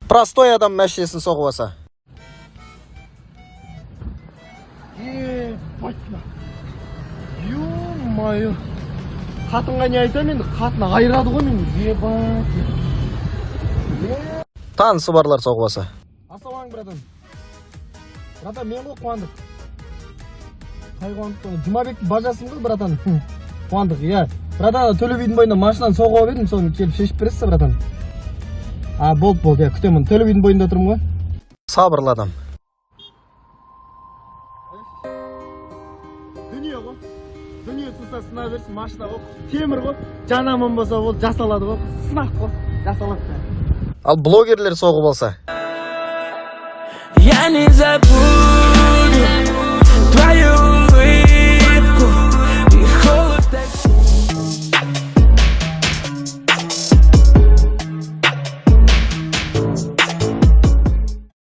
Простой адам мәшинесін соғып алса. Ё-моё. Қатынға не айтам енді? Қатын айырады ғой мен. Танысы барлар соғып алса. Ассалаумағалейкум, братан. Братан, мен ғой Қуандық. Қай Қуандық? Жұмабектің бажасын ғой, братан. Қуандық, иә. Братан, Төле бидің бойында машинаны соғып бердім, соны келіп шешіп бересіз, братан. Болды, иә, күтемін. Төле бидің бойында тұрмын ғой. Сабырлы адам. Дүние ғой. Дүние сынса сына берсін, машина ғой. Темір ғой. Жанамын болса ол жасалады ғой. Сынақ ғой. Жасалады. Ал блогерлер соғып алса. Я не забуду твою